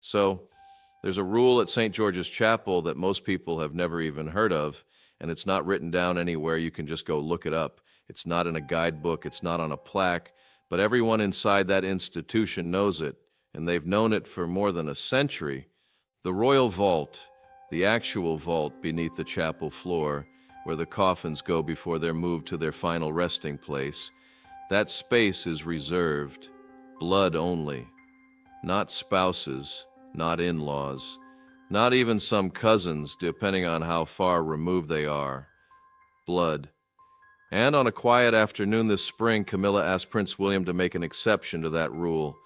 So, there's a rule at St. George's Chapel that most people have never even heard of, and it's not written down anywhere. You can just go look it up. It's not in a guidebook, it's not on a plaque, but everyone inside that institution knows it, and they've known it for more than a century. The royal vault, the actual vault beneath the chapel floor, where the coffins go before they're moved to their final resting place, that space is reserved, blood only. Not spouses, not in-laws, not even some cousins, depending on how far removed they are. Blood. And on a quiet afternoon this spring, Camilla asked Prince William to make an exception to that rule.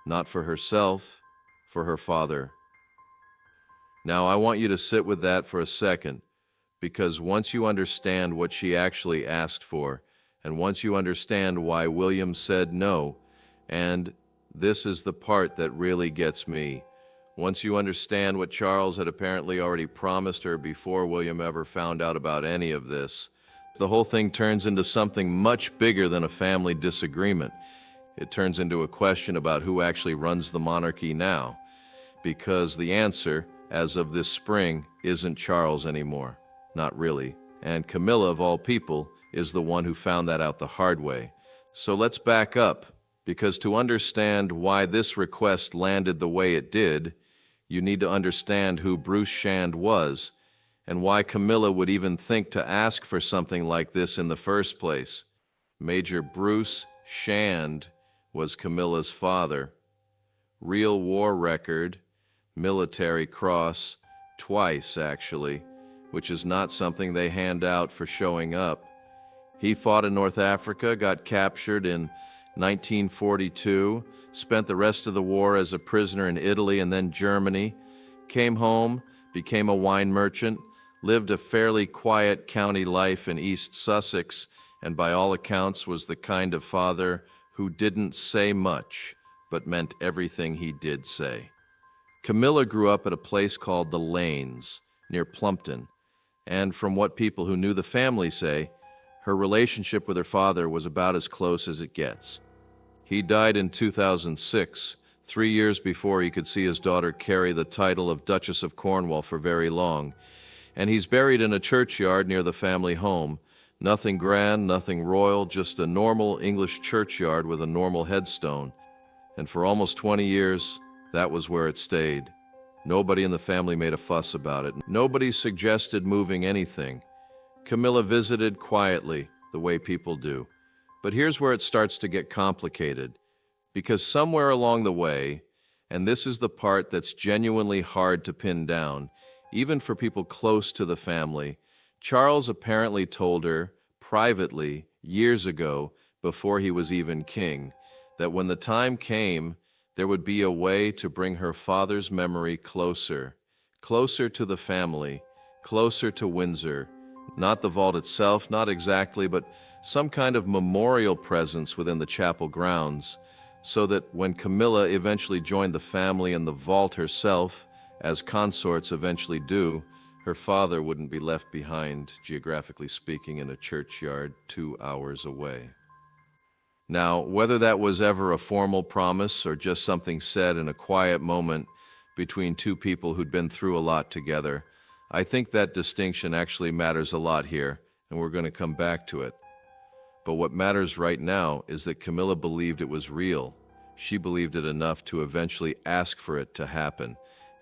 Not for herself, for her father. Now, I want you to sit with that for a second, because once you understand what she actually asked for, and once you understand why William said no, and this is the part that really gets me, once you understand what Charles had apparently already promised her before William ever found out about any of this, the whole thing turns into something much bigger than a family disagreement. It turns into a question about who actually runs the monarchy now, because the answer, as of this spring, isn't Charles anymore. Not really. And Camilla, of all people, is the one who found that out the hard way. So let's back up, because to understand why this request landed the way it did, you need to understand who Bruce Shand was, and why Camilla would even think to ask for something like this in the first place. Major Bruce Shand was Camilla's father. Real war record, military cross, twice actually, which is not something they hand out for showing up. He fought in North Africa, got captured in 1942, spent the rest of the war as a prisoner in Italy and then Germany, came home, became a wine merchant, lived a fairly quiet county life in East Sussex, and by all accounts was the kind of father who didn't say much, but meant everything he did say. Camilla grew up at a place called the Lanes, near Plumpton, and from what people who knew the family say, her relationship with her father was about as close as it gets. He died in 2006, 3 years before he could see his daughter carry the title of Duchess of Cornwall for very long, and he's buried in a churchyard near the family home. Nothing grand, nothing royal, just a normal English churchyard with a normal headstone. And for almost 20 years, that was where it stayed. Nobody in the family made a fuss about it. Nobody suggested moving anything. Camilla visited quietly, the way people do. But here's where it starts to get complicated, because somewhere along the way, and this is the part that's genuinely hard to pin down, even for people close to the family, Charles apparently told her, privately, years ago, before he was even king, that when the time came, there would be a way to bring her father's memory closer, closer to the family, closer to Windsor. Not the vault itself, not exactly, but some kind of memorial presence within the chapel grounds, so that when Camilla eventually joined the family in the vault herself, as consorts eventually do, her father wouldn't be left behind, geographically speaking, in a churchyard 2 hours away. Now, whether that was ever a formal promise or just something said in a quiet moment between two people who'd been through a lot together, I think that distinction actually matters a lot here, and we're going to come back to it. But what matters right now is that Camilla believed it was real. She believed it enough to eventually ask for it to happen.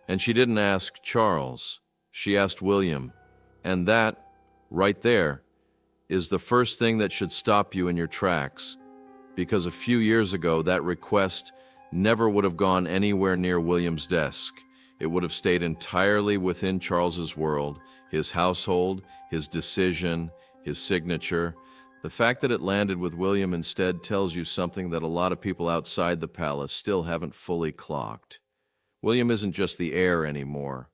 And she didn't ask Charles. She asked William. And that, right there, is the first thing that should stop you in your tracks. Because a few years ago, that request never would have gone anywhere near William's desk. It would have stayed entirely within Charles's world, his household, his decision, his signature. The fact that it landed with William instead tells you something that a lot of people outside the palace still haven't fully clocked. William isn't just the heir anymore.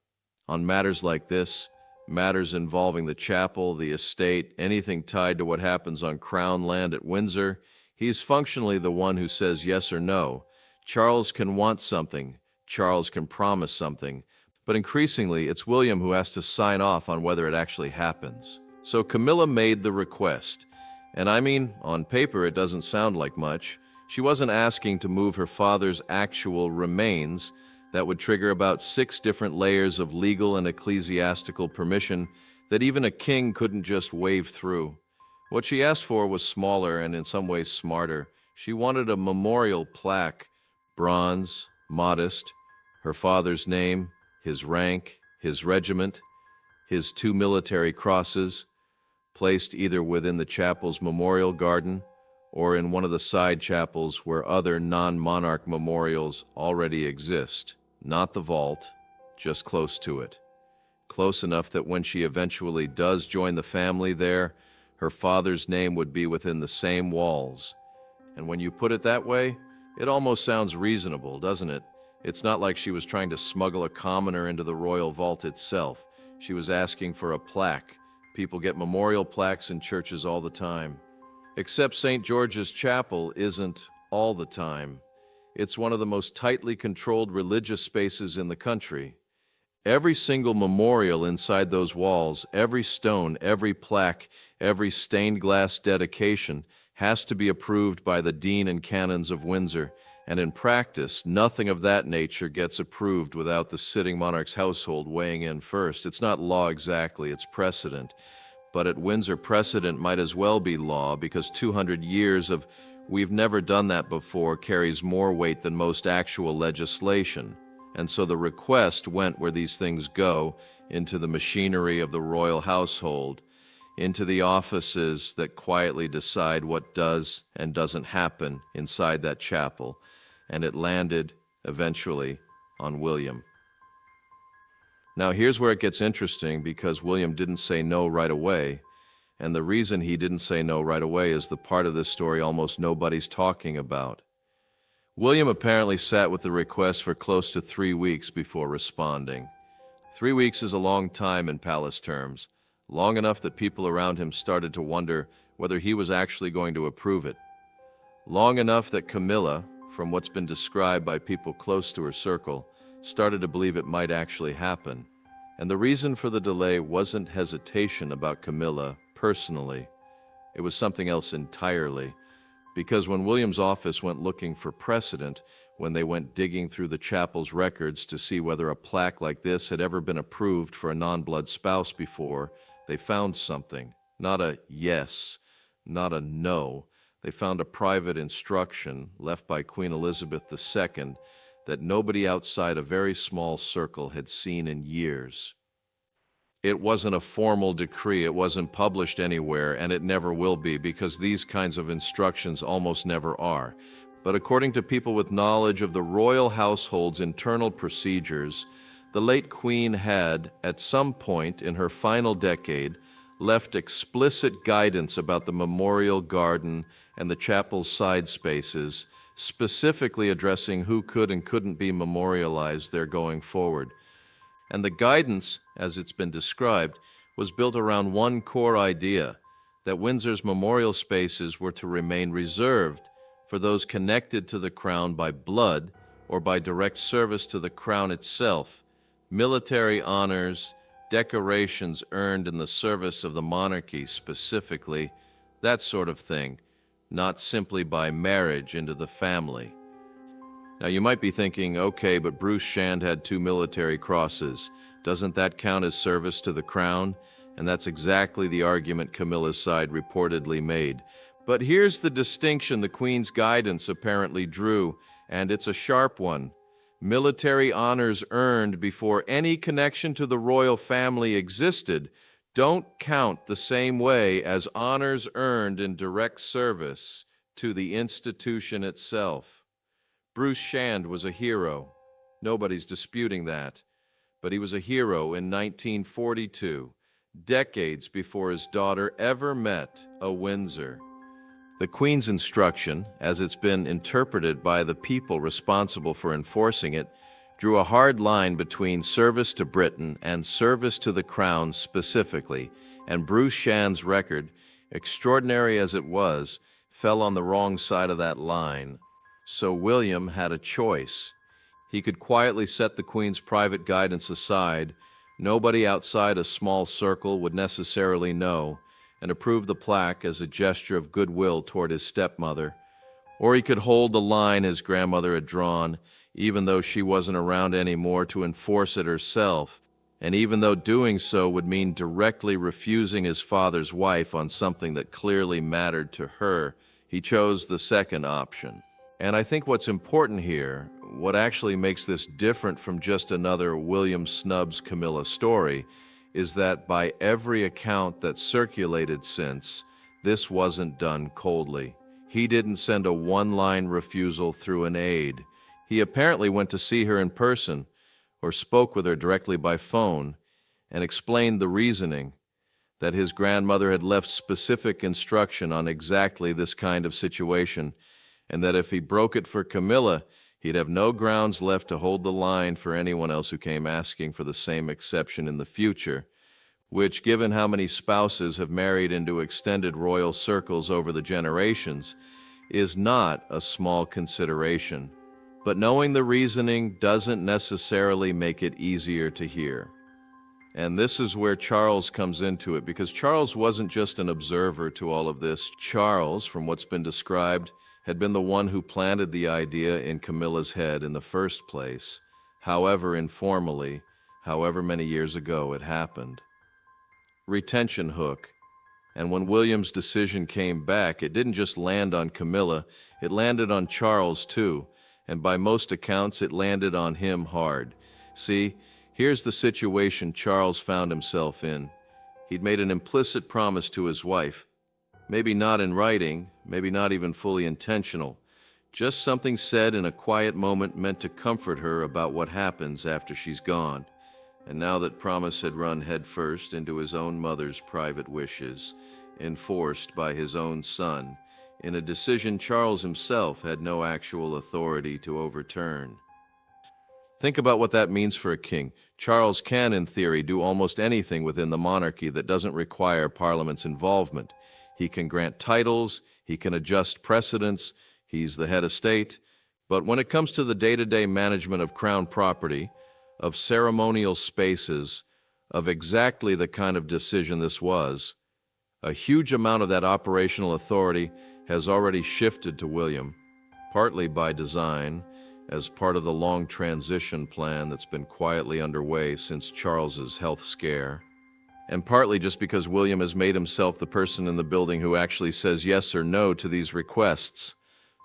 On matters like this, matters involving the chapel, the estate, anything tied to what happens on Crown land at Windsor, he's functionally the one who says yes or no. Charles can want something, Charles can promise something, but increasingly it's William who has to sign off on whether it actually happens. So Camilla made the request, and I mean, on paper it doesn't sound like much. She wasn't asking to move her father's actual remains, That would trigger about 6 different layers of legal and ecclesiastical permission that even a king couldn't just wave through. What she asked for was smaller and in some ways smarter. She wanted a memorial plaque, bronze, modest, her father's name, his rank, his regiment, his 2 military crosses, placed either within the chapel's memorial garden or in one of the side chapels where other non-monarch memorials already exist. Not the vault, just close to it. Close enough that when she eventually does join the family there, her father's name would be within the same walls. And when you put it that way, it almost sounds reasonable, doesn't it? It's not like she was trying to smuggle a commoner into the royal vault itself. She was asking for a plaque. People get memorial plaques in churches all the time. Except St. George's Chapel isn't all the time. It's one of the most tightly controlled religious spaces in the country. Every single memorial inside those walls, every stone, every plaque, every stained glass dedication has to be approved by the Dean and Canons of Windsor, and in practice, nothing of that nature gets approved without the sitting monarch's household weighing in first. It's not law exactly, it's precedent. But at Windsor, precedent might as well be law because 200 years of "we've never done that before" carries more weight than most actual legislation. And so the request went where these things go, into the machinery of the royal household, into the offices that quietly decide what does and doesn't happen inside that chapel. And it landed, eventually, on William. Now here's where it gets interesting because William didn't say no right away. And the reason he didn't say no right away is the part of this story almost nobody's talking about. William apparently sat with the request for close to 3 weeks before responding. 3 weeks is a long time in palace terms, long enough that people around him started to wonder whether he was actually going to approve it. Long enough that Camilla, from what's been described by people close to her circle, started to believe it might actually happen. And the reason for the delay wasn't hesitation about Camilla personally. It was something else entirely. Because when William's office went looking for precedent, when they went digging through the chapel's records to see whether a plaque like this had ever been approved for a non-blood spouse before, they found something. Not a yes, not a no. They found a private instruction left by Queen Elizabeth II that nobody outside a very small circle had seen in years. It wasn't a formal decree, it wasn't published anywhere, and it never will be because these kinds of instructions almost never are. But according to people with knowledge of the royal household's internal procedures, the late Queen had, at some point in her final decade, left explicit guidance about the memorial garden and the chapel's side spaces, specifically addressing who could and couldn't be memorialized there going forward. And the guidance, as it's been described, was built around one core idea, that Windsor's memorial spaces were to remain reserved for those connected to the crown by blood or by direct service to the crown itself, military honors, decorations earned in the service of the monarchy specifically, that sort of thing, not simply by marriage into the family. Now you might be thinking, okay, but Bruce Shand had 2 military crosses. Doesn't that count as service to the crown? And that's exactly the argument Camilla's side reportedly made. But here's the distinction the Queen's guidance apparently drew, and it's a sharp one. Military honors earned before any connection to the royal family existed don't count the same way as honors earned in direct service to the institution itself. Bruce Shand was a hero. Nobody's disputing that. But he was a hero in 1942, decades before his daughter ever met a Windsor. The Queen's instruction, as it's been interpreted by the people responsible for enforcing it, drew a hard line between service to Britain and service to the crown specifically, and Bruce Shand's record, extraordinary as it was, fell on the wrong side of that line. So William had a choice. He could quietly set the Queen's private guidance aside, nobody outside a small circle would necessarily know, and approve the plaque as a gesture of goodwill toward his stepmother. Or he could hold the line his grandmother had drawn. even though she wasn't around anymore to enforce it herself, and even though doing so would mean directly refusing his father's wife on something that clearly mattered to her, he chose the second option. And I think what's important here, what actually makes this different from just another William Snubbs Camilla story, is that by every account that's circulated since, this wasn't done coldly. He didn't send a one-line refusal through an aide. He apparently went to see her in person, or spoke with her directly by phone, and explained the reasoning, that his grandmother had left specific instruction on exactly this kind of situation, and that if he broke it for Camilla, he'd have no grounds left to hold the line for anyone else who came asking for the same exception in the future, which, given how many spouses have married into extended royal circles over the generations, is not a small consideration. But knowing the reasoning doesn't necessarily make it easier to hear. And this is where Charles comes into it, because Charles wasn't just an observer to all of this. Charles, from what's been described, had been the one who planted the idea in Camilla's head in the first place, however informally, however many years ago it happened. Retention hook. And when William's decision came back, it didn't just land on Camilla, it landed on Charles too, and by most accounts it landed on him hard. See, here's the situation Charles found himself in. He'd made an implicit promise to his wife. Maybe not in writing, maybe not even fully intentional. Just something said in a quiet moment meant to comfort her about what happens after she's gone. And now that promise had run headfirst into his own mother's private wishes, enforced by his own son, in a decision Charles himself had no actual authority to overturn. Think about what that means for a king. Charles can, in theory, do almost anything within the monarchy that doesn't require Parliament's involvement. He can grant titles, he can adjust precedents, he's the head of state. But when it comes to the day-to-day management of crown property, of ceremonial spaces, of exactly the kind of decision this was, a huge amount of that operational authority has already shifted to William, partly by design, as part of the long transition plan that's been quietly underway since Charles's health scare, and partly just because William has made himself the person in the building who actually says yes or no to these requests.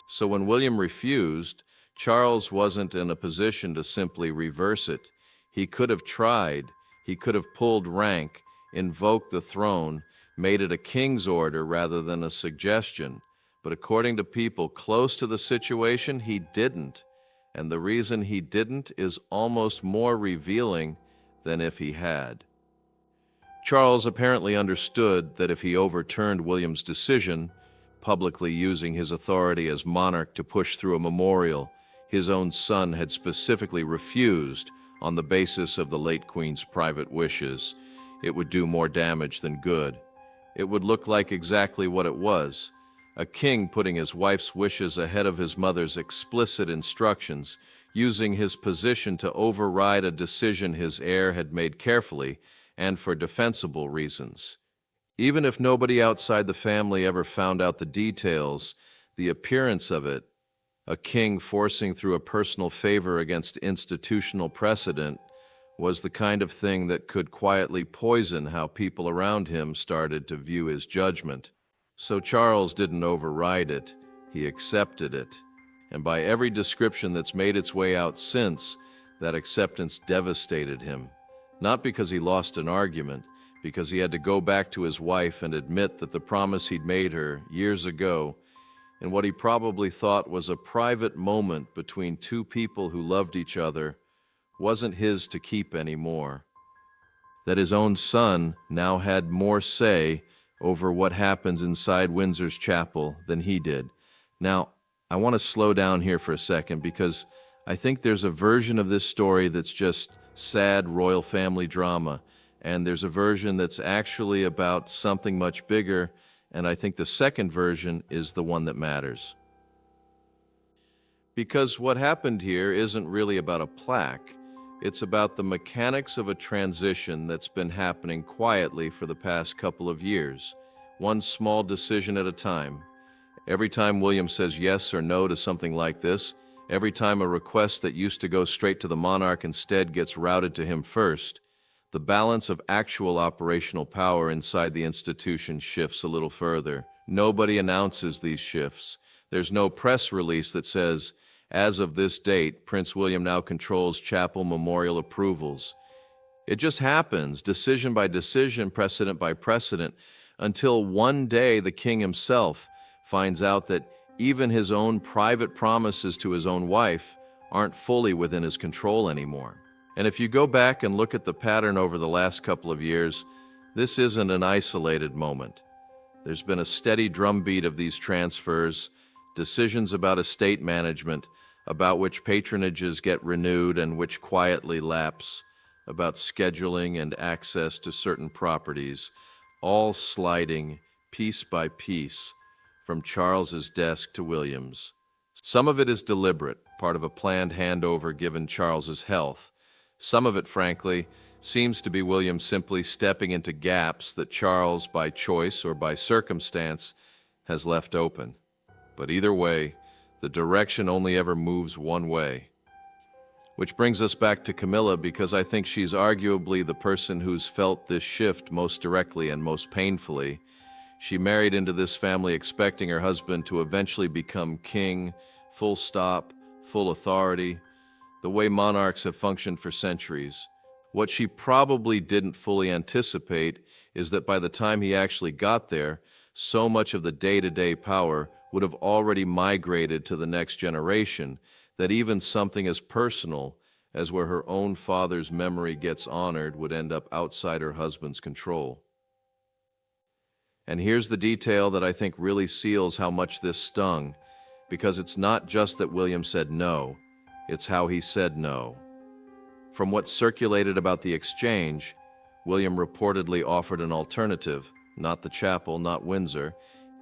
So when William refused, Charles wasn't in a position to simply reverse it. He could have tried, he could have pulled rank, invoked the throne, made it a king's order rather than a suggestion. But according to people close to the situation, he didn't. And the reason he didn't is almost more revealing than if he had. Charles apparently understood that if he overturned William's decision, publicly using his authority as monarch to push through a memorial his own son had specifically refused on the basis of the late Queen's private wishes, it would do more damage than good. It would look like exactly what it was, a king putting his wife's wishes ahead of his mother's explicit instructions, using his position to override a decision his heir had made carefully and for defensible reasons. Even if nobody outside the family ever found out the details, the appearance of it, a king forcing through a personal favor against institutional precedent, was the kind of thing that could quietly poison how people around him started to view his judgment. So Charles didn't override it, he accepted it. And by every description that's made its way out since, that acceptance devastated him. Not because he lost an argument, because he had to go back to his wife and admit that the promise he'd made her years ago, in what he probably thought was a private moment between two people who loved each other, wasn't his to keep anymore. That his own son now had more say over what happens inside Windsor's chapel than he did. Now, I want to slow down here for a second because I think there's a version of this story that's just sad royal family drama, and there's a version that's actually about something much bigger, and I think the second version is the one that matters. Because what happened here isn't really about a plaque. It's about the mechanics of a transition that's been happening quietly for the past couple of years, one small decision at a time. Every time William says yes or no to something like this, Every time a request that used to go straight to the monarch instead gets routed to him first, the balance of actual operational power inside the institution shifts a little further. Nobody announces these shifts. There's no press release that says, as of this date, Prince William now controls chapel memorial approvals. It just happens, decision by decision, precedent by precedent, until one day the king himself finds out that even his own private promises to his own wife aren't fully within his control anymore. And if you go back and look at the pattern over the last couple of years, this isn't an isolated moment. There's been a steady drumbeat of these transfers, decisions about estate management, about which patronages get renewed and which quietly lapse, about scheduling and access to certain properties, all sliding piece by piece from Charles's desk to William's. Some of it is deliberate, part of a planned handover given Charles's health. Some of it, frankly, seems to be William simply stepping into gaps that Charles, by choice or by circumstance, has left open. But either way, the direction only ever moves one way. Which brings us back to Camilla, because I think she's arguably the person who's felt this shift most directly and most painfully. She married into this family expecting her husband to eventually become king, full stop, full authority, the way monarchs have functioned for centuries. What she probably didn't fully anticipate is that by the time he actually got there, so much of the day-to-day power would have already migrated to the next generation, that even something as personal as where her own father's memory gets honored would end up outside her husband's control. And here's the detail that I think really seals how much this stung, because it's not just that William said no, it's how he said no. From what circulated about the exchange, William reportedly offered an alternative, not the chapel, not Windsor.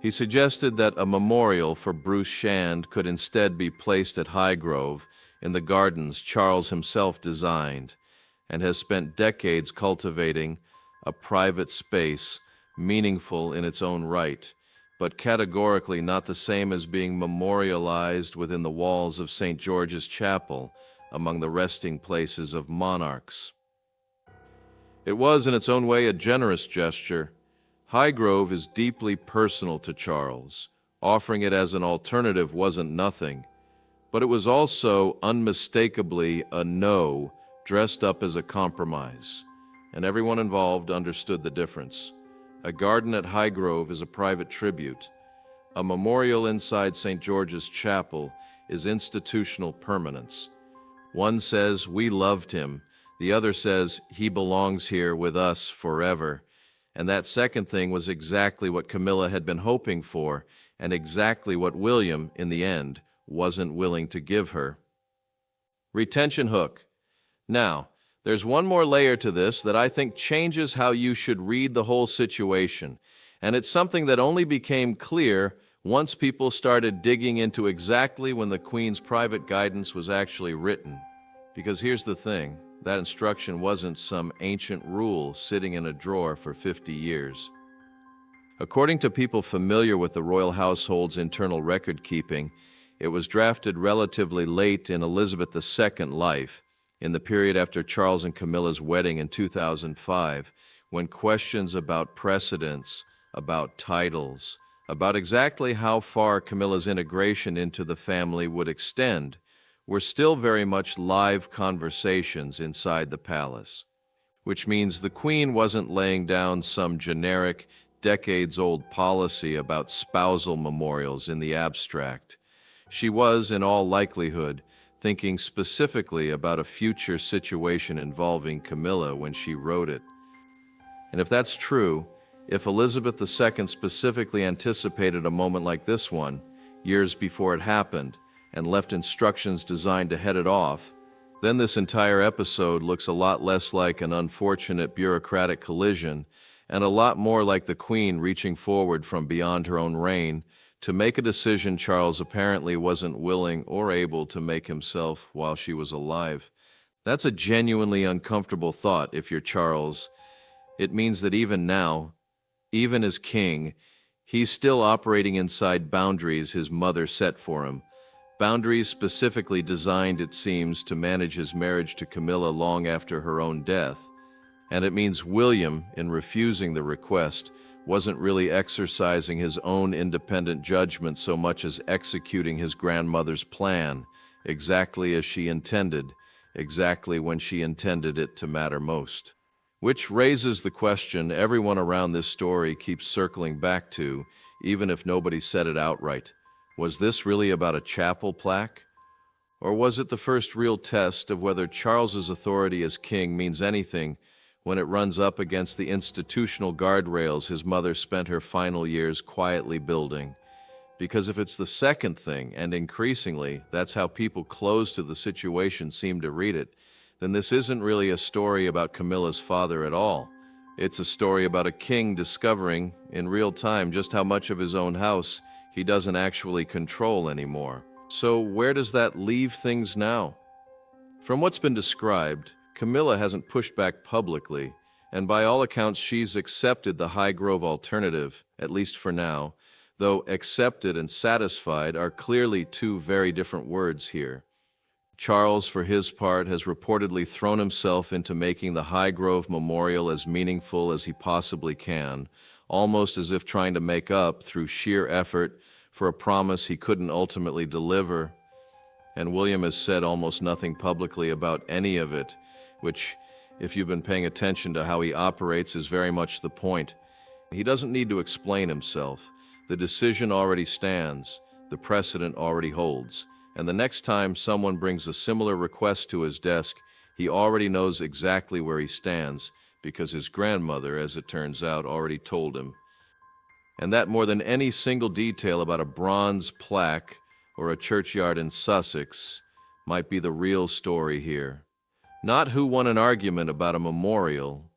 He suggested that a memorial for Bruce Shand could instead be placed at Highgrove, in the gardens Charles himself designed, and has spent decades cultivating, a private space meaningful in its own right, but categorically not the same as being memorialized within the walls of St. George's Chapel, among the resting places of monarchs. It was, in its own way, a generous gesture. Highgrove is deeply personal to Charles. Offering it as an alternative wasn't nothing, but it was also unmistakably a no dressed up as a compromise, and everyone involved understood the difference. A garden at Highgrove is a private tribute. A memorial inside St. George's Chapel is institutional permanence. One says, we loved him. The other says, he belongs here with us forever. And that second thing was exactly what Camilla had been hoping for, and exactly what William, in the end, wasn't willing to give her. Retention hook. Now, there's one more layer to this that I think changes how you should read the whole situation, and it's something that only became clear once people started digging into exactly when the Queen's private guidance was actually written. Because here's the thing, that instruction wasn't some ancient rule sitting in a drawer for 50 years. According to people familiar with the royal household's internal record keeping, it was drafted relatively late in Elizabeth II's life, in the period after Charles and Camilla's wedding in 2005, when questions about precedence, about titles, about exactly how far Camilla's integration into the family would extend, were still very much live conversations inside the palace. Which means the Queen wasn't laying down some generic, decades-old policy about spousal memorials in the abstract. She was, in all likelihood, thinking specifically about a future situation involving Camilla when she wrote it. And if that's true, if Elizabeth II specifically anticipated a moment like this one, years before it happened, and left instructions designed to head it off, then this entire episode looks a lot less like an unfortunate bureaucratic collision and a lot more like the Queen reaching forward from beyond her own reign to make a decision Charles apparently wasn't willing or able to make himself while she was alive. That's a genuinely uncomfortable thought if you're Charles. It means that even now, even as king, he's still operating inside boundaries his mother set for him, Boundaries specifically designed, it seems, to manage his marriage to Camilla long after her own death. And it means William, in refusing the request, wasn't really exercising his own independent judgment so much as executing his grandmother's plan, exactly as she intended, exactly when she intended it to matter most. Which raises the question everyone around this story keeps circling back to, even if nobody said it outright. Was this really about a chapel plaque? Or was it the first real test of whether Charles's authority as king means anything when it runs up against the institutional guardrails his mother spent her final years quietly building? Because if it's the second thing, and increasingly that's how people close to the situation seem to read it, then this isn't really a story about Camilla's father at all. It's a story about a king discovering, in real time, just how much of his own house he doesn't actually control anymore. So where does that leave things now? From what's been described, Camilla hasn't pushed back publicly, and by all accounts she's accepted the Highgrove alternative, at least for now, though accepted and satisfied are clearly two very different words here. Charles, for his part, has reportedly thrown himself into making the Highgrove Memorial as meaningful as he possibly can, almost as if trying to make up, through sheer effort, for a promise he couldn't ultimately deliver. And William has said almost nothing publicly about any of it, which, if you've been paying attention to how he operates, is very much the point. He doesn't need to explain himself. The decision already stands, the precedent already holds, and the next time someone brings a similar request to his desk, he already knows exactly where he stands, because his grandmother, as it turns out, already told him. And that, more than any single detail about a bronze plaque or a churchyard in Sussex, might be the real story here. Not who won an argument about a memorial,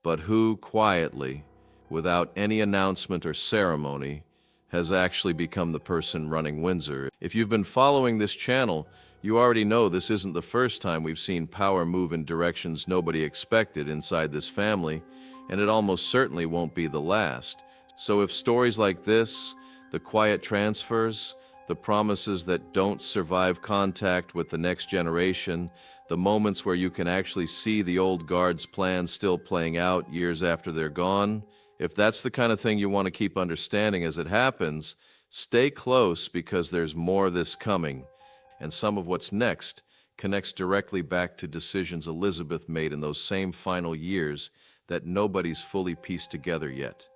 but who quietly, without any announcement or ceremony, has actually become the person running Windsor. If you've been following this channel, you already know this isn't the first time we've seen power move in directions nobody expected inside this family, and it almost certainly won't be the last. So if stories like this, the quiet transfers, the promises that don't survive contact with the next generation, the moments where you can actually see the old guard's plans still playing out years after they're gone, if that's the kind of thing you want to keep understanding as it happens, stay close, because there's more of this coming, and some of what's next connects directly back to decisions Elizabeth made in those same final years that nobody's fully pieced together yet.